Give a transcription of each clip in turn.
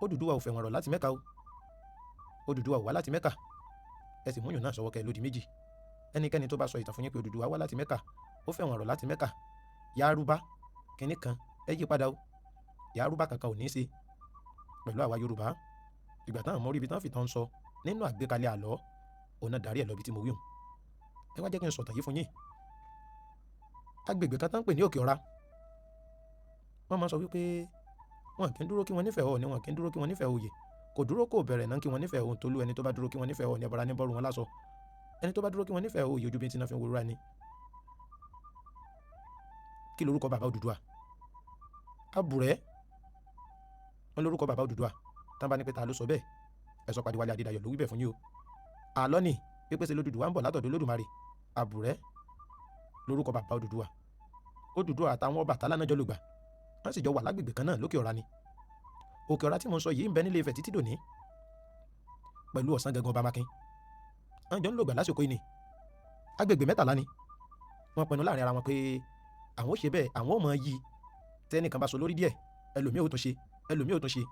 Odùduwà ò fẹ̀wọ̀n rọ̀ láti Mẹ́kà o, Odùduwà ò wá láti Mẹ́kà, ẹ sì múyùn náà sọ́wọ́ kẹ́ lódì méjì. Ẹnikẹ́ni tó bá sọ ìtàn fún yín pé Odùduwà wá láti Mẹ́kà ó fẹ̀wọ̀n rọ̀ láti Mẹ́kà, Yárúbá kínní kan ẹ yí padà o, Yárúbá kankan ò ní í ṣe pẹ̀lú àwa Yorùbá. Ìgbà táwọn mọ́rí ibi tán fìtàn sọ nínú àgbékalẹ̀ àlọ́ òun náà darí ẹ̀ lọ bí tí mo wí hùn. Ẹ wá jẹ́ kí n sọ̀tàn yìí fún yín. Agbègbè kan tán ń pè ní Òkè Ọ̀ra, wọ́n máa sọ wípé wọn kì í dúró kí wọ́n nífẹ̀ẹ́ Ọọ̀ni, wọn kì í dúró kí wọ́n nífẹ̀ẹ́ Oyè, kò dúró kò bẹ̀rẹ̀ náà kí wọ́n nífẹ̀ẹ́ Òǹtolú. Ẹni tó bá dúró kí wọ́n nífẹ̀ẹ́ Ọọ̀ni ẹbọra ní bọ́ọ̀rù wọn lásọ, ẹni tó bá dúró kí wọ́n nífẹ̀ẹ́ Oyè ojú bí tí náà fi ń wúra ni. Kí lorúkọ bàbá Odùduwà? Àbùrẹ́ wọn lórúkọ bàbá Odùduwà. Tán bá ní pé ta ló sọ bẹ́ẹ̀, ẹ sọ pé Adéwálé Adédayọ̀ ló wí bẹ́ẹ̀ fún yín o. Àlọ́ ni pípèsè lódùduwà ń bọ̀ látọ̀dọ̀ Olódùmarè. Àbùrẹ́ lórúkọ bàbá Odùduwà. Odùduwà àtàwọn Ọbàtálá náà jọ lògbà, wọ́n sì jọ wà lágbègbè kan náà lókè Ọ̀ra ni. Òkè Ọ̀ra tí mo sọ yìí ń bẹ nílé Ifẹ̀ títí dòní pẹ̀lú Ọ̀sán Gangan Ọba Mákin. Wọ́n jọ ń lògbà lásìkò yìí ni. Agbègbè mẹ́tàlá ni. Wọ́n pinnu láàrin ara wọn pé àwọn ò ṣe bẹ́ẹ̀, àwọn ò mọ̀ yí tẹ́nìkan bá sọ lórí díẹ̀ ẹlòmíì ò tún ṣe, ẹlòmíì ò tún ṣe.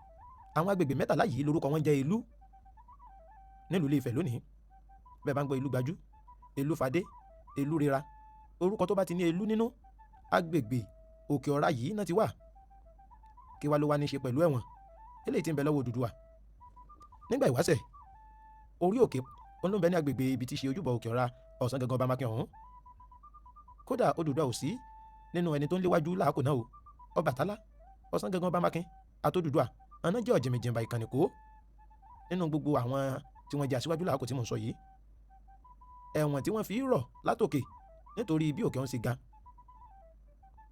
Àwọn agbègbè mẹ́tàlá yìí lórúkọ wọn jẹ́ ìlú nílùú Ilé Ifẹ̀ lónìí. Bẹ́ẹ̀ bá ń gbọ́ ìlú Gbajú, ìlú Fadé, ìlú Rira, orúkọ tó bá ti ní ìlú nínú, agbègbè Òkè Ọ̀ra yìí náà ti wà. Kí wá ló wá ní ṣe pẹ̀lú ẹ̀wọ̀n eléyìí tí ń bẹ lọ́wọ́ Odùduwà? Nígbà ìwáṣẹ̀, orí òkè olóńbẹ ní agbègbè ibi tí ṣe ojúbọ Òkè Ọ̀ra Ọ̀sán Gangan Ọba Mákin ọ̀hún. Kódà Odùduwà ò sí nínú ẹni tó ń léwájú láàkó náà o. Ọbàtálá, Ọ̀sán Gangan Ọba Mákin àti Odùduwà àná jẹ́ ọ̀jìnmìjìnbà ìkànnìkó nínú gbogbo àwọn tí wọ́n jẹ́ aṣíwájú láàkó tí mò ń sọ yìí. Ẹ̀wọ̀n tí wọ́n fi rọ̀ látòkè nítorí bí òkè ọ̀hún ṣe ga,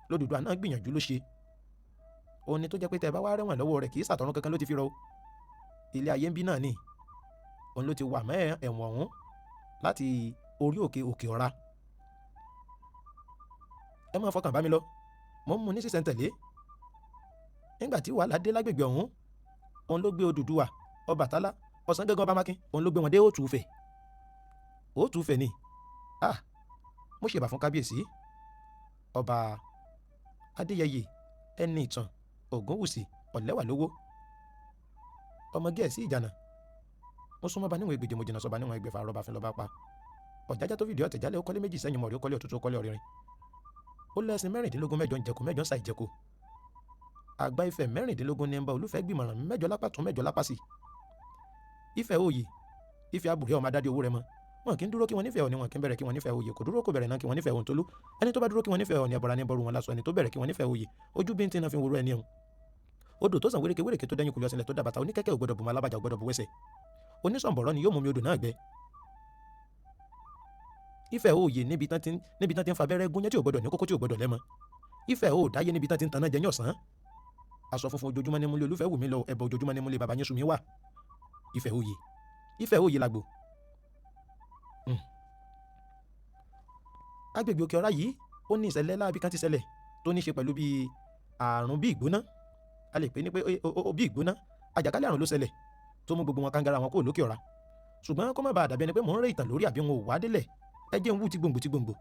l'Odùduwà náà gbìyànjú ló ṣe. Òun ni tó jẹ́ pé tẹ́ bá wá rẹ̀wọ̀n lọ́wọ́ rẹ̀ kì í ṣàtọ̀run kankan ló ti fi rọ. Ilé ayé ń bí náà ni òun ló ti wà mọ́ ẹ̀wọ̀n ọ̀hún láti orí òkè Òkè Ọ̀ra. Ẹ máa fọkàn bá mi lọ, mo ń mú ní sísẹ̀ntẹ̀lé. Nígbà tí wàhálà dé lágbègbè ọ̀hún, òun ló gbé Odùduwà, Ọbàtálá, Ọ̀sán Gangan Ọba Mákin, òun ló gbé wọn dé Òtù Ifẹ̀. Òtù Ifẹ̀ ni mo ṣèbà fún kábíyèsí Ọba Adéyẹyè ẹni ìtàn Ògúnwùsì Ọ̀lẹ́wàlówó, ọmọ Gẹ̀ẹ́sì Ìjànà. Mo súnmọ́ bá níwọ̀n ẹgbẹ̀je, mo jìnnà sọ́ba níwọ̀n ẹgbẹ̀fà, rọ́bà fún lọ́ba pa. Ọ̀jájá tó fìdí ọ̀tẹ̀ jálẹ̀ ó kọ́lé méjì sẹ́yìn mọ̀rí, ó kọ́lé ọ̀tútù, ó kọ́lé ọ̀rìnrìn. Ó lẹ́sìn mẹ́rìndínlógún, mẹ́jọ ń jẹ̀kú, mẹ́jọ ń sa ìjẹ̀kú. Àgbà Ifẹ̀ mẹ́rìndínlógún ní ń bá Olúfẹ́ gbìmọ̀ràn, mẹ́jọ lápá tún mẹ́jọ lápá sí. Ifẹ̀ Oyè, Ifẹ̀ Àbùrẹ́ ọmọ Adádé owó rẹ mọ́. Wọn kì í dúró kí wọ́n nífẹ̀ẹ́ Ọọ̀ni, wọn kì í bẹ̀rẹ̀ kí wọ́n nífẹ̀ẹ́ Oyè, kò dúró kò bẹ̀rẹ̀ náà kí wọ́n nífẹ̀ẹ́ Òǹtolú. Ẹni tó bá dúró kí wọ́n nífẹ̀ẹ́ Ọọ̀ni ẹbọra ní bọ́ọ̀rù wọn lásọ, ẹni tó bẹ̀rẹ̀ kí wọ́n nífẹ̀ẹ́ Oyè ojú bí ń tí náà fi ń wúrú ẹni ẹ̀hún. Odò tó sàn wéréke wéréke tó dẹ́yìn kùlẹ̀ ọ̀sìnlẹ̀ tó dà bàtà, oníkẹ́kẹ́ ò gbọdọ̀ bù mọ́, alábàjá ò gbọdọ̀ bù wẹ́sẹ̀. Onísọ̀nbọ̀rọ̀ ni yóò mú mi odò náà gbẹ. Ifẹ̀ Oyè níbi tán ti ń fa abẹ́rẹ́ gúnyán tí ò gbọdọ̀ ní kókó tí ò gbọdọ̀ lẹ́mọ. Ifẹ̀ ò dáyé níbi tán ti ń taná jẹ ní ọ̀sán. Aṣọ funfun ojoojúmọ́ ní múlẹ̀ Olúfẹ́ wù mí lọ, ẹbọ ojoojúmọ́ ní múlẹ̀ bàbá yín sùn mí wà. Ifẹ̀ Oyè, Ifẹ̀ Oyè làgbò. Agbègbè Òkè Ọ̀ra yìí ó ní ìṣẹ̀lẹ̀ láabi kan ti ṣẹlẹ̀ tó ní ṣe pẹ̀lú bí àrùn bí ìgbóná, a lè pè ní pé bí ìgbóná, àjàkálẹ̀ àrùn ló ṣẹlẹ̀ tó mú gbogbo wọn kangara wọn kúrò lókè Ọ̀ra. Ṣùgbọ́n kó má bàa dàbí ẹni pé mò ń rẹ́ ìtàn lórí àbí wọn ò wá délẹ̀, ẹ jẹ́ ń wú ti gbòǹgbò.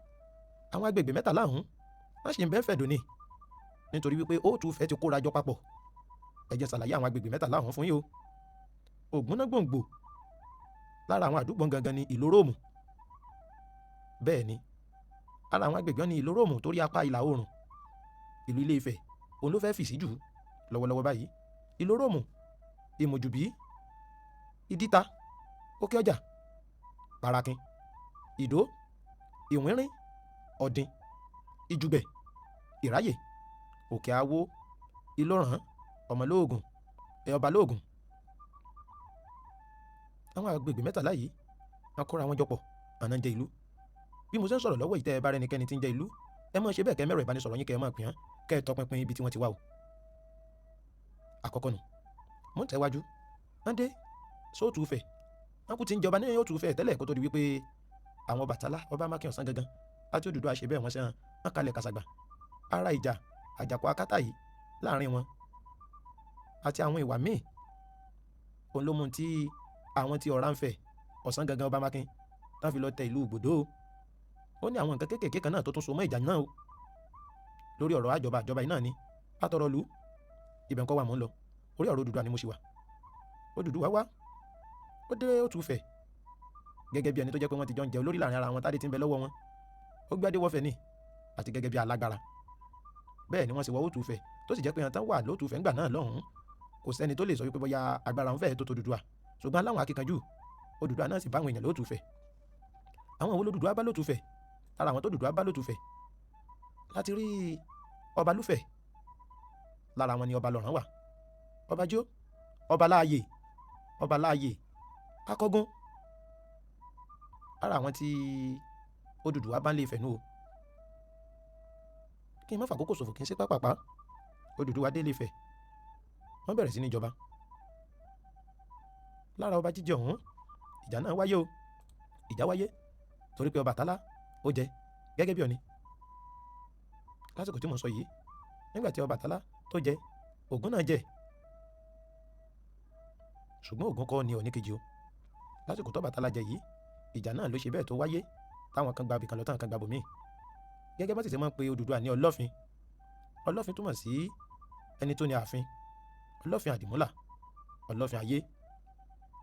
Àwọn agbègbè mẹ́tàlá ọ̀hún wọ́n sì ń bẹ́ẹ̀ fẹ̀ dòní nítorí wípé Òtù Ifẹ̀ ti kóra jọ papọ̀. Ẹ jẹ́ ṣàlàyé àwọn agbègbè mẹ́tàlá ọ̀hún fún yín o. Ògúnná gbòǹgbò lára àwọn àdúgbò gangan ni Ìlóróòmù. Bẹ́ẹ̀ ni ara àwọn agbègbè ní Ìlóróòmù torí apá ìlà oòrùn ìlú Ilé Ifẹ̀ òun ló fẹ́ fì sí jù lọ́wọ́lọ́wọ́ báyìí. Ìlóróòmù, Ìmọ̀jùbí, Ìdíta, Òkè Ọjà, Parakin, Ìdó, Ìwínrín, Ọ̀dìn, Ìjùgbẹ̀, Ìráyè, Òkè Awó, Ìlóràn, Ọmọlóògùn, Ọbalóògùn. Àwọn agbègbè mẹ́tàlá yìí wọ́n kóra wọn jọpọ̀, àná ń jẹ ìlú. Bí mo ṣe ń sọ̀rọ̀ lọ́wọ́ ìtẹ́ ẹ bá rẹ́nikẹ́ni tí ń jẹ ìlú, ẹ máa ṣe bẹ́ẹ̀ kẹ́ mẹ́rọ ìbánisọ̀rọ̀ yín kẹ́ ẹ máa pìyàn kẹ́ ẹ tọpinpin ibi tí wọ́n ti wá o. Àkọ́kọ́ nù, mo ń tẹ̀wájú, wọ́n dé sóòtù Ifẹ̀, wọ́n kú ti ń jọba ní Òtù Ifẹ̀ tẹ́lẹ̀ kó tó di wípé àwọn Ọbàtálá, Ọba Mákin, Ọ̀sán Gangan àti Odùduwà ṣe bẹ́ẹ̀ wọ́n ṣe hàn, wọ́n kalẹ̀ kàṣàgbà. Ara ìjà àjàkú akátá yìí láàrin wọn àti àwọn ìwà míì òun ló mú tí àwọn tí Ọ̀rá ń fẹ̀, Ọ̀sán Gangan, Ọba Mákin tán fi lọ tẹ ìlú Ìgbòdo. Ó ní àwọn nǹkan kéékèèké kan náà tó tún so mọ́ ìjà náà o lórí ọ̀rọ̀ àjọba yìí náà ni pátọ́rọ̀ lù ibẹ̀ ńkọ́ wà mọ́ ń lọ, orí ọ̀rọ̀ Odùduwà ni mo ṣì wà. Odùduwà wá ó dé Òtù Ifẹ̀ gẹ́gẹ́ bí ẹni tó jẹ́ pé wọ́n ti jọ ń jẹ olórí láàrin ara wọn tádé tí ń bẹ lọ́wọ́ wọn. Ó gbé adé wọ́fẹ̀ ní àti gẹ́gẹ́ bí alágbára. Bẹ́ẹ̀ ni wọ́n sì wọ Òtù Ifẹ̀ tó sì jẹ́ pé ẹ̀tàn wà lótù Ifẹ̀ ńgbà náà lọ́hùn-ún kò sẹ́ni tó lè sọ wípé bóyá agbára wọn fẹ́ẹ́ tó Odùduwà, ṣùgbọ́n láwọn akíkanjú Odùduwà náà sì bá àwọn èèyàn lótù Ifẹ̀. Àwọn wo l'Odùduwà bá lótù Ifẹ̀? Lára àwọn tó Odùduwà bá lótù Ifẹ̀ láti rí ọba Lúfẹ̀, lára wọn ni ọba Lọ́rán wà, ọba Jó, ọba Láàyè, Akọ́gún. Lára àwọn tí Odùduwà bá ń lé Ifẹ̀ nù o. Kí n má fàkókò ṣòfò kí n ṣe pápápá. Odùduwà dé Ilé Ifẹ̀, wọ́n bẹ̀rẹ̀ sí ní jọba. Lára ọba jíjẹ ọ̀hún ìjà náà wáyé o. Ìjà wáyé torí pé Ọbàtálá ó jẹ gẹ́gẹ́ bí Ọọ̀ni. Lásìkò tí mo ń sọ yìí, nígbà tí Ọbàtálá tó jẹ, Ògún náà jẹ, ṣùgbọ́n Ògún kọ́ ni Ọọ̀ni kejì o. Lásìkò tó Ọbàtálá jẹ yìí, ìjà náà ló ṣe bẹ́ẹ̀ tó wáyé, táwọn kan gba ibìkan lọ táwọn kan gba bòmíì. Gẹ́gẹ́ bá sì ṣe máa ń pe Odùduwà ní Ọlọ́fin. Ọlọ́fin túmọ̀ sí ẹni tó ní ààfin, Ọlọ́fin àdìmúlà, Ọlọ́fin ayé.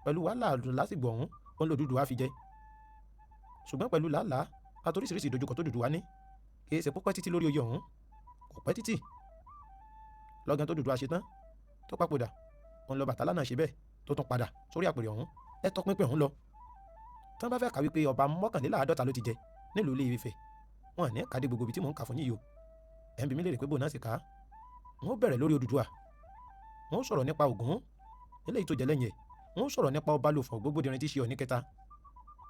Pẹ̀lú wàhálà lásìgbò ọ̀hún òun l'Odùduwà fi jẹ, ṣùgbọ́n pẹ̀lú làálàá àtoríṣiríṣi ìdojúkọ tó Odùduwà ní, kì í ṣe púpẹ́ títí lórí oyè ọ̀hún, kò pẹ́ títí. Lọ́gán tó Odùduwà ṣe tán tó papòdà, òun l'Ọbàtálá náà ṣe bẹ́ẹ̀ tó tún padà sórí àpèrè ọ̀hún. Ẹ tọpinpin ọ̀hún lọ. Tán bá fẹ́ kà wípé ọba 51 ló ti jẹ nílùú Ilé Ifẹ̀, wọn ní kàdé gbogbo ibi tí mò ń kà fún yín yìí o. Ẹ̀ ń bi mí léèrè pé bò náà sì kà á. Wọ́n bẹ̀rẹ̀ lórí Odùduwà, wọ́n sọ̀rọ̀ nípa Ògún eléyìí tó jẹ lẹ́yìn ẹ̀, wọ́n sọ̀rọ̀ nípa Ọbalùfọ̀n Ògbógbòdìrin tí í ṣe Ọọ̀ni kẹta,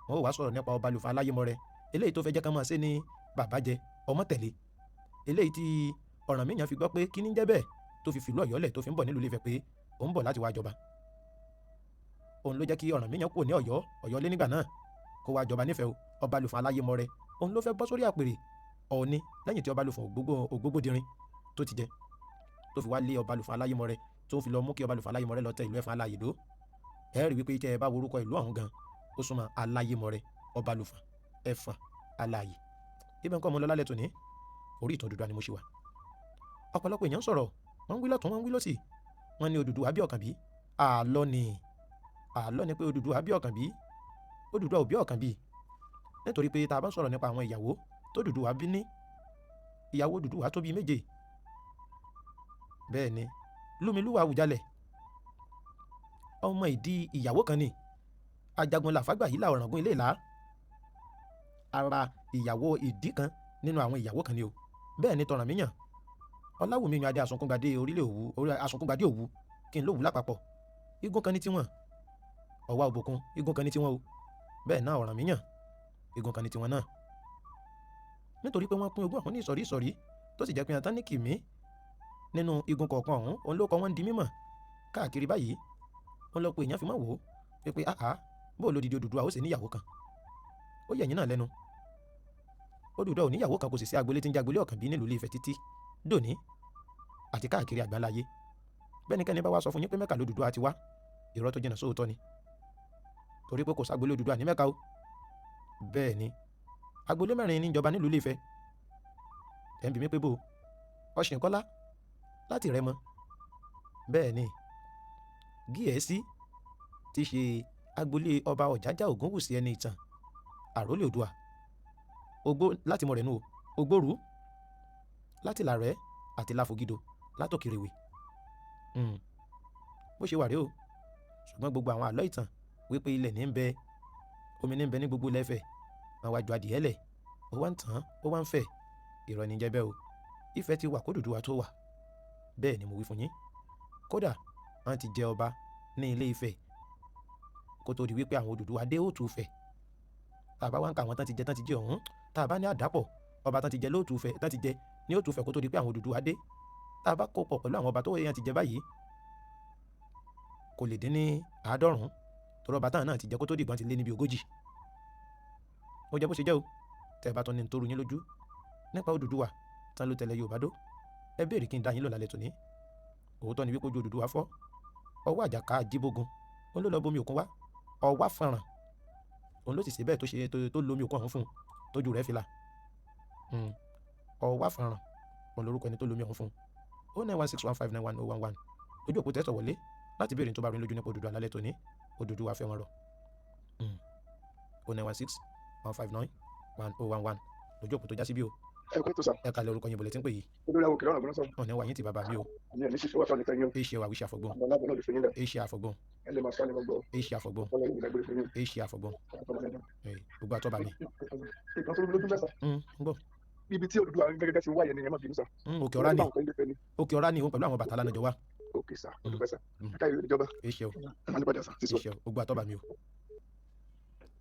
wọ́n wá sọ̀rọ̀ nípa Ọbalùfọ̀n Aláyémọrẹ eléyìí tó fẹ́ jẹ́ ká máa ṣe ní bàbá jẹ ọmọ tẹ̀lé, eléyìí tí Ọ̀rànmíyàn fi gbọ́ pé kí ní jẹ́ bẹ́ẹ̀ tó fi fìlú Ọ̀yọ́ lẹ̀ tó fi ń bọ̀ nílùú Ilé Ifẹ̀ pé òun bọ̀ láti wá jọba. Òun ló jẹ́ kí Ọ̀rànmíyàn kúrò ní Ọ̀yọ́ lé nígbà náà kó wá jọba nífẹ̀ẹ́ o. Ọbalùfọ̀n Aláyémọrẹ òun ló fẹ́ bọ́ sórí àpèrè Ọọ̀ni lẹ́yìn tí Ọbalùfọ̀n Ògbógbòdìrin tó ti jẹ, tó fi wá lé Ọbalùfọ̀n Aláyémọrẹ tó fi lọ mú kí Ọbalùfọ̀n Aláyémọrẹ lọ tẹ ìlú Ẹ̀fọ̀n Aláyè dó. Ẹ rí wípé tẹ́ ẹ bá worúkọ ìlú ọ̀hún gan, ó súnmọ́ Aláyémọrẹ, Ọbalùfọ̀n, Ẹ̀fọ̀n Aláyè. Ibẹ̀ nǹkan ọmọ lọ lálẹ́ tòní, orí ìtàn Odùduwà ni mo ṣe wà. Ọ̀pọ̀lọpọ̀ èèyàn sọ̀rọ̀, wọ́n ń wí lọ́tún, wọ́n ń wí lọ́sì. Wọ́n ní Odùduwà bí Ọ̀kànbí. Àlọ́ ni pé Odùduwà bí Ọ̀kànbí. Odùduwà ò bí Ọ̀kànbí. Nítorí pé tá a bá sọ̀rọ̀ nípa àwọn ìyàwó tó Odùduwà bí ní, ìyàwó Odùduwà tó bí 7. Bẹ́ẹ̀ ni Lúmilúwà Àwùjalẹ̀, ọmọ ìdí ìyàwó kan ni. Ajagunlá Fágbàyílà Ọ̀ràngún Ilé-Ìlá, ara ìyàwó ìdí kan nínú àwọn ìyàwó kan ni o. Bẹ́ẹ̀ ni t'Ọ̀rànmíyàn, Ọláwùmí yan adé Àsunkúngbadé Àsunkúngbadé Òwu, kí n lówù lápapọ̀. Igun kan ní tiwọn. Ọ̀wá Òbòkun, igun kan ní tiwọn o. Bẹ́ẹ̀ náà Ọ̀rànmíyàn, igun kan ní tiwọn náà. Nítorí pé wọ́n pín ogún ọ̀hún ní ìsọ̀rí tó sì jẹ́ pé àtàn ní kìmí nínú igun kọ̀ọ̀kan ọ̀hún, òun ló kọ́ wọ́n di mímọ̀ káàkiri báyìí. Òun lọ pé èèyàn fi máa wò ó pé bó lódìdí Odùduwà ó sì níyàwó kan. Ó yẹ ẹ̀yin náà lẹ́nu. Odùduwà ò níyàwó kan, kò sì sí agbolé tí ń jẹ́ agbolé Ọ̀kànbí nílùú Ilé Ifẹ̀ títí dòní àti káàkiri àgbáláyé. Bẹ́nikẹ́ni bá wá sọ fún yín pé Mẹ́kà l'Odùduwà ti wá, irọ́ tó jìnnà sóòótọ́ ni. Torí pé kò ságbolé Odùduwà ní Mẹ́kà o. Bẹ́ẹ̀ ni agbolé 4 ní ìjọba nílùú Ilé Ifẹ̀. Ẹ̀ ń bi mí pé bó Ọ̀ṣìnkọ́lá láti Rẹ́mọ. Bẹ́ẹ̀ ni Gíẹ̀ẹ́sí tí ṣe agbolé ọba Ọ̀jájá Ògúnwùsì ẹni ìtàn àrólé Oòduà. Ogbó láti Mọ̀rẹ̀nú o, Ogbóru láti Làrẹ́ àti Láfògídò látòkèrèwé. Bó ṣe wà rèé o. Ṣùgbọ́n gbogbo àwọn àlọ́ ìtàn wípé ilẹ̀ ní ń bẹ, omi ní ń bẹ ní gbogbo Ilẹ̀ Ifẹ̀, wọn wá ju adìẹ lẹ̀, ó wá ń tàn, ó wá ń fẹ̀. Irọ́ ní jẹ́ bẹ́ẹ̀ o. Ifẹ̀ ti wà kó Odùduwà tó wà. Bẹ́ẹ̀ ni mo wí fún yín. Kódà wọ́n ti jẹ ọba ní Ilé Ifẹ̀ kó tó di wípé àwọn Odùduwà dé Òtù Ifẹ̀. Tá a bá wá ń ka àwọn tán ti jẹ ọ̀hún, tá a bá ní àdápọ̀ ọba tán ti jẹ lóòtù Ifẹ̀, tán ti jẹ ní Òtù Ifẹ̀ kó tó di pé àwọn Odùduwà dé. Tá a bá kó pọ̀ pẹ̀lú àwọn ọba tó yẹn ti jẹ báyìí, kò lè dín ní 50, torí ọba táwọn náà ti jẹ kó tó dìgbọ́n ti lé níbi 40. Ó jẹ́ bó ṣe jẹ́ o. Tẹ́ ẹ bá tán ní tó rú yín lójú nípa Odùduwà tán ló tẹ̀lé Yorùbá dó, ẹ béèrè kí n dá yín lò lálẹ́ tòní. Òótọ́ ni wípé ojú Odùduwà fọ́. Ọwọ́ Àjàká Ajíbógun òun ló lọ bomi òkun wá. Ọwá Fọ̀nrán òun ló sì ṣe bẹ́ẹ̀ tó lomi òkun ọ̀hún fún un tójú rẹ̀ fi là. Ọwá Fọ̀nrán òun lorúkọ ẹni tó lomi ọ̀hún fún un. 09161591011 ojú òpó tẹ́sọ̀ wọlé láti béèrè tó bá rí lójú nípa Odùduwà lálẹ́ tòní. Odùduwà fẹ́ wọn rọ̀. 0916 159 1011 lójú òpó tó já sí bí o. ẹ kó tó sà. ẹ kalẹ̀ orúkọ yín bọ̀lẹ̀ tí ń pè yìí. olórí àwọn òkèèrè ọ̀nà gbọ́dọ̀ sọ. ọ̀nà ẹ̀wà yín ti bàbá mi o. àmì ẹ̀ ní ṣíṣe wà fún ẹnìkan yín o. èṣì ẹwà wíṣẹ́ àfọ̀gbọ́n. àwọn aláàbò náà lè fi yín lẹ̀. èṣì àfọ̀gbọ́n. ẹ lè máa sọ ní gbogbo. èṣì àfọ̀gbọ́n. ọlọ́run yìí lágbèrè fún yín. èṣì àfọ̀gbọ́n. gbogbo àtọ́ba mi. ìkan tó lójú mẹ́sà. ń gbọ́. ibi tí Odùduwà gẹ́gẹ́ ti wáyé ni ẹ má bínú sà. òkè ọ̀rá ni òkè ọ̀rá ni òun pẹ̀lú àwọn Ọbàtálá náà jọ wá. òkè sà olùfẹ́ sà. ká ìlú ìjọba. èṣì o máa ní padà sà. èṣì o gbogbo àtọ́ba mi o.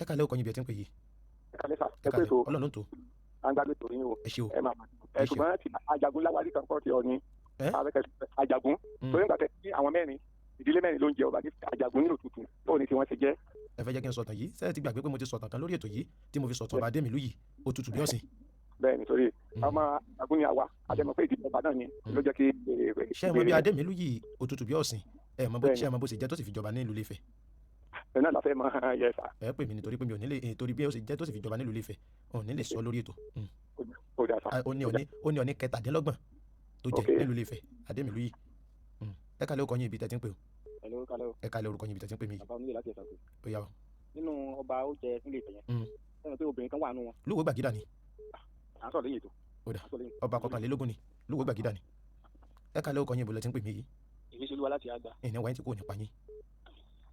ẹ kalẹ̀ orúkọ yín bí ẹ ti ń pè yìí. ẹ kalẹ̀ sà. ẹ kalẹ̀ ọlọ́run tó. à ń gbàgbé torí o. ẹ ṣe o. ẹ máa ẹ ṣùgbọ́n ti Àjàgún láwárí kan kọ́ ti ọ ní. Àjàgún torí nígbà tẹ ní àwọn mẹ́rin ìdílé mẹ́rin ló ń jẹ ọba ní Àjàgún nílò tuntun báwo ni tí wọ́n ṣe jẹ́. ẹ fẹ́ jẹ́ kí n sọ̀tàn yìí sẹ́ẹ̀ ti gbàgbé pé mo ti sọ̀tàn kan lórí ètò yìí tí mo fi sọ̀tàn ọba Adémilú yìí òtútù bí ọ̀sìn. bẹ́ẹ̀ ni torí ọmọ Àjàgún ni àwa àjẹmọ́ pé ìdílé ọba náà ni ló jẹ́ kí. ṣé ẹ mọ̀ bí Adémilú yìí òtútù bí ọ̀sìn ẹ mọ̀ bó ṣe jẹ́ tó sì fi jọba nílùú Ilé-Ifẹ̀. ẹ náà la fẹ́ mọ yẹ sà. ẹ pè mí nítorí pé mi ò nílé torí bí ó ṣe jẹ́ tó sì fi jọba nílùú Ilé-Ifẹ̀ ò ní lè sọ lórí ètò. ó ní ọ̀ní kẹtàdínlọ́gbọ̀n tó jẹ́ nílùú Ilé-Ifẹ̀ Adémilú yìí. ẹ kalẹ̀ orúkọ yín ibi tẹ́tí ń pè o. ẹ kalẹ̀ orúkọ yín ibi tẹ́tí ń pè mí yìí. ó yá o. nínú ọba ó jẹ nílé Ifẹ̀ yẹn sẹ́yìn pé obìnrin kan wà nù wọn. Lúwo Gbàgídà ni. à ń sọ̀rọ̀ lẹ́yìn ètò. ó dà ọba kọkànlélógún ni Lúwo Gbàgídà ni. ẹ kalẹ̀ orúkọ yín ibi tẹ́tí ń pè mí yìí. ìrísí Olúwa láti àgbà. ìní wáyé tí kò nípa yín.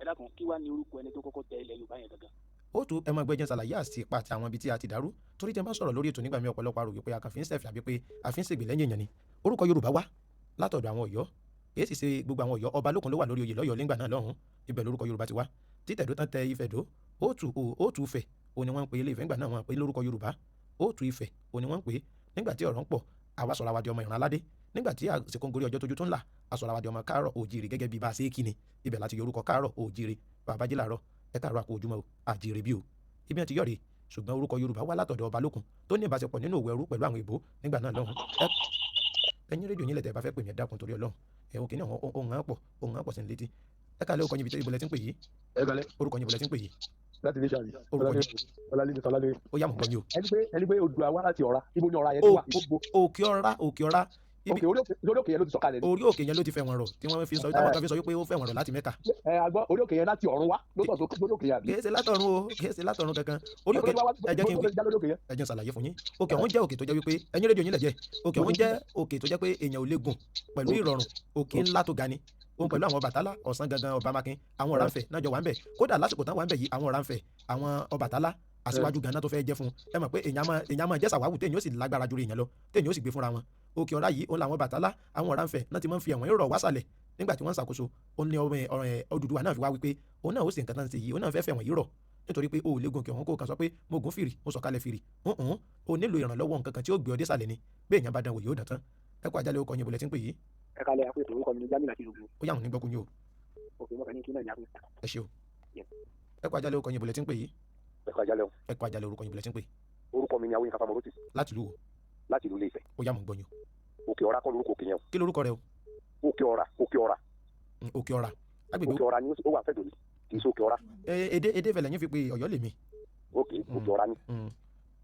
ẹ dákun kí wàá ní orúkọ ẹni tó kọ́kọ́ tẹ ilẹ̀ Yorùbá yẹn gangan. ó tún ẹ máa gbẹ́jẹ́ ṣàlàyé àsìpa àti àwọn ibi tí a ti dàrú torí tẹ́ bá sọ̀rọ̀ lórí ètò nígbà mi ọ̀pọ̀lọpọ̀ àròyé pé a kàn fi ń ṣẹ̀fẹ̀ àbí pé a fi ń ṣègbè lẹ́yìn èèyàn ni orúkọ Yorùbá wá látọ̀dọ̀ àwọn Ọ̀yọ́ èyí sì ṣe gbogbo àwọn Ọ̀yọ́ ọba lókun ló wà lórí oyè lọ́yọ̀ lẹ́ngbà náà lọ́hùn ibẹ̀ lórúkọ Yorùbá ti wá títẹ̀dó tán tẹ Ifẹ̀ dó Òtù Ifẹ̀ òní wọ́n ń pè é Ilé-Ifẹ̀ ńgbà náà wọ́n pè é lórúkọ Yorùbá Òtù Ifẹ̀ òní wọ́n ń pè é nígbà tí ọ̀rọ̀ ń pọ̀ àwa sọ̀rọ̀ àwa di ọmọ ìran aládé nígbà tí àsìkò ń gorí ọjọ́ tójú tó ń là àsọ̀rọ̀ àwa di ọmọ káàrọ̀ òjìrì gẹ́gẹ́ bí bá a ṣe é kí ni ibẹ̀ láti yọ orúkọ káàrọ̀ òjìrì bàbá jí làárọ̀ ẹ káàrọ̀ àpò ojúmọ́ o àjèrè bí o ibi wọn ti yọ̀rì ṣùgbọ́n orúkọ Yorùbá wá látọ̀dọ̀ ọba lókun tó ní ìbáṣepọ̀ nínú òwe ẹrú pẹ̀lú àwọn èbó nígbà náà lọ́hùn ẹ̀yin rédíò yín lẹ́tẹ̀ bá fẹ́ pè mí ẹ dákun torí Ọlọ́run ẹ̀hún kìíní ohun àpọ̀ sí ní létí ẹ kálẹ̀ orúkọ yín ibi tí ń pè yìí orúkọ yín ibi tí ń pè yìí láti ilé ṣáàbì orúkọ yín ọlálẹ́bí ó yá mọ̀ gbọ́ mi o. ẹni pé Odùduwà wá láti Ọ̀rá ibo ni Ọ̀rá yẹn ti wà. òkè ọ̀rá orí òkè yẹn ló ti sọ̀kalẹ̀ ni. orí òkè yẹn ló ti fẹ́ wọn rọ̀ tí wọ́n fi sọ táwọn kan fi sọ wípé ó fẹ́ wọn rọ̀ láti Mẹ́kà. àgbọ̀ orí òkè yẹn láti ọ̀run wá lóòótọ́ tó lórí òkè yẹn. kìí ṣe látọ̀run o kìí ṣe látọ̀run kankan orí òkè ẹ jẹ́ ṣàlàyé fún yín òkè ọ̀hún jẹ́ òkè tó jẹ́ wípé ẹ̀yin rédíò yín lẹ̀ jẹ́ òkè ọ̀hún jẹ́ òkè tó jẹ́ pé èèyàn ò lè gùn pẹ̀lú ìrọ̀rùn òkè ńlá tó ga ni òun pẹ̀lú àwọn Ọbàtálá Ọ̀ṣun gangan Ọba Mákin àwọn Ọ̀rànfẹ̀ náà jọ wà ń bẹ̀ kódà lásìkò tán wà ń bẹ̀ yìí àwọn Ọ̀rànfẹ̀ àwọn Ọbàtálá aṣíwájú ganan tó fẹ́ jẹ́ fún ẹ mọ̀ pé èèyàn máa jẹ́ sàwáwù téèyàn ó sì lágbára ju èèyàn lọ téèyàn ó sì gbé fúnra wọn òkè ọ̀rá yìí òun làwọn Ọbàtálá àwọn Ọ̀rànfẹ̀ náà ti máa ń fi ẹ̀wọ̀n ìrọ̀ wásàlẹ̀ nígbà tí wọ́n ń ṣàkóso òun ni Odùduwà náà fi wá wípé òun náà ó sì nǹkan tán ṣe yìí òun náà fẹ́ fẹ̀wọ̀n ìrọ̀ nítorí pé o ò lè gun kí òun kó kan sọ pé mo gùn fìrì mo sọ̀kalẹ̀ fìrì o nílò ìrànlọ́wọ́ nǹkan kan tí ó gbé ọ dé sàlẹ̀ ni bí èèyàn bá dán wò yóò dán tán ẹ kó àjálẹ̀ orúkọ yín bolẹ̀ tí ń pè yìí. ẹ kalẹ̀ àpò ètò orúkọ mi Jamiu láti Ìlú. ó yà wọn ní gbọ́kùn yín o. òkè mọ̀kàn ní kí náà ní àpò. ẹ ṣe o ẹ kó àjálẹ̀ orúkọ yín bolẹ̀ tí ń pè yìí. ẹ kó àjálẹ̀ o. ẹ kó àjálẹ̀ orúkọ yín bolẹ̀ tí ń pè. orúkọ mi ni Awóyinka Fámọrọ́tì. láti ìlú wo. láti ìlú Ilé-Ifẹ̀. ó yà mọ̀ gbọ́ yín o. òkè ọ̀rá kọ́ lórúkọ òkè yẹn o. kí lorúkọ rẹ o. òkè ọ̀rá. òkè ọ̀rá. òkè ọ̀rá ni ó wà fẹ́ dòní kì í ṣe òkè ọ̀rá. èdè Ifẹ̀ lẹ́yìn fi pé Ọ̀yọ́ lèmi. òkè ọ̀rá ni.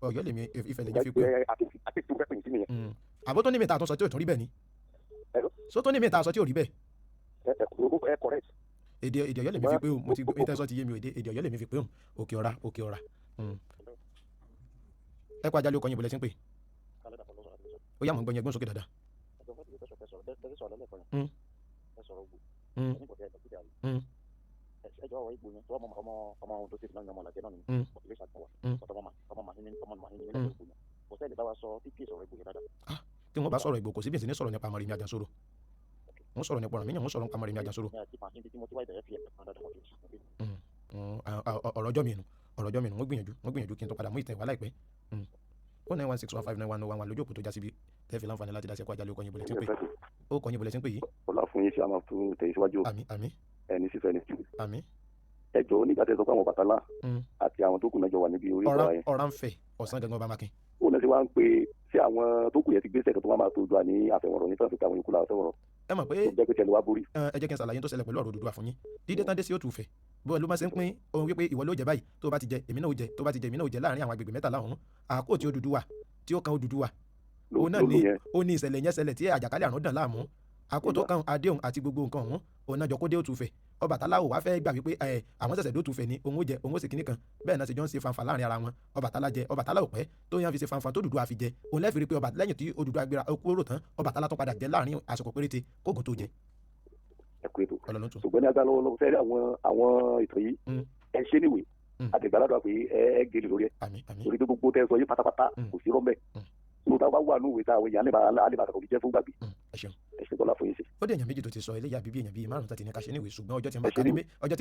Ọ̀yọ́ lèmi Ifẹ̀ lẹ́yìn fi pé. àti tó fẹ́ pè ní sí nìyẹn. àbó tó ní mẹ́ta àtúnṣe tí ò tún rí bẹ́ẹ̀ ni. so tó ní mẹ́ta àtúnṣe tí ò rí bẹ́ẹ̀. ẹ correct. èdè Ọ̀yọ́ lèmi fi pé o mo ti gbé tẹ́sán ti yé mi o èdè Ọ̀yọ́ lèmi fi pé o òkè ọ̀rá. ẹ kó àjálẹ̀ orúkọ yín bolẹ̀ tí ń pè. ó yà mọ̀ gbọ́ yẹn gbọ́n sókè dáadáa. ẹjọ́ ọ̀rọ̀ ìgbò yẹn tó ọmọ ohun tó ti náà ní ọmọ làjẹ́ náà ní population kan wà ọmọ màhínní ní ìgbò yẹn kò sẹ́ni bá wa sọ pípé sọ̀rọ̀ ìgbò yẹn dáadáa. tí wọ́n bá sọ̀rọ̀ ìgbò kò sí bí ẹ̀sìn ní sọ̀rọ̀ nípa Àmọ̀rẹ̀mí Àjànsorò wọ́n sọ̀rọ̀ nípa ọ̀rọ̀ mi yàn wọ́n sọ̀rọ̀ nípa Àmọ̀rẹ̀mí Àjànsorò. ọ̀rọ̀ ọjọ́ mi nù wọ́n gbìyànjú kí n tó padà mú ìtàn ìwà láìpẹ́ 09161591011 lójú òpó tó já síbi tẹ́fì láǹfààní láti dáṣẹ́ kó àjálù ọkọ̀ yín bolẹ̀ tí ń pè ó kọ́ yín bolẹ̀ tí ń pè yìí. ọlá fún yín ṣe àmà tó tẹ̀síwájú. àmín. ẹni sífẹ́ ni. àmín. ẹjọ́ nígbà tẹ́ sọ pé àwọn Ọbàtálá àti àwọn tó kù náà jọ wà níbi orí ọ̀rá yẹn. Ọ̀rànfẹ̀ Ọ̀ṣun gangan Ọba Mákin. ó lọ sí wa ń pe ṣé àwọn tó kù yẹn ti gbé sẹ́kẹ̀ tó máa tó Odùduwà ní àfẹ̀wọ̀rọ̀ ní tọ́sí àwọn ikú àfẹ̀wọ̀rọ̀. ẹ mọ̀ pé jẹ́ pé tẹ̀lé wa borí. ẹ jẹ́ kí n ṣàlàyé tó ṣẹlẹ̀ pẹ̀lú ọ̀rọ̀ Odùduwà fún yín dídé tán dé sí Òtù Ifẹ̀ bó ló máa ṣe ń pín ohun wípé ìwọ ló jẹ báyìí tó bá ti jẹ èmi náà ó jẹ tó bá ti jẹ èmi náà ó jẹ láàrin àwọn agbègbè mẹ́tàlá ọ̀hún àkóò tí Odùduwà tí ó kan Odùduwà òun náà ni ó ní ìṣẹ̀lẹ̀ yẹn ṣẹlẹ̀ tí àjàkálẹ̀ àrùn dàn láàmú àkótó kan adéhùn àti gbogbo nǹkan ọ̀hún òun náà jọ kó dé òtúfẹ̀ Ọbàtálá ò wá fẹ́ gbà wípé àwọn ṣẹ̀ṣẹ̀ dé òtúfẹ̀ ni òun ó jẹ òun ó sì kíní kan bẹ́ẹ̀ náà sì jọ ń ṣe fanfa láàrin ara wọn Ọbàtálá jẹ Ọbàtálá ò pẹ́ tó yan fi ṣe fanfa tó Odùduwà fi jẹ òun lẹ́fìrí pé lẹ́yìn tí Odùduwà gbéra kúrò tán Ọbàtálá tó padà jẹ láàrin àsìkò péréte kóògùn tó jẹ. ẹ kú ètò ṣùgbọ́n ní agbára lọ́wọ́ fẹ́ẹ́ àwọn ètò yìí ẹ ṣe níwèé àtẹ̀gbàládùn pé ẹ gèlè lórí ẹ torí pé gbogbo tẹ́ sọ yìí pátápátá kò sí rọ́mbẹ́ tó tá a bá wà ní òwe tá àwọn èèyàn alẹ́bàá kò ní jẹ́ fún gbàgbé ẹ ṣe tọ́lá fún yín sí. ó dé èèyàn méjì tó ti sọ eléyà bíbí èèyàn bíi márùn-ún tó ti ní ká ṣe níwèé ṣùgbọ́n ọjọ́ tí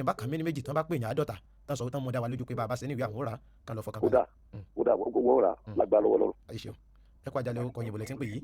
n bá kà mí ní méjì tán bá pè yàn 50 tán sọ tán mọ́ dá wa lójú pé bàbá ṣe níwèé àwọn òrà kan lọ fọkàn. ó dà wọ́n rà lágbá lọ́wọ́ lọ́rùn. ẹ kú àjálẹ̀ ó kọyìn bọ̀lẹ̀ tí ń pè yìí.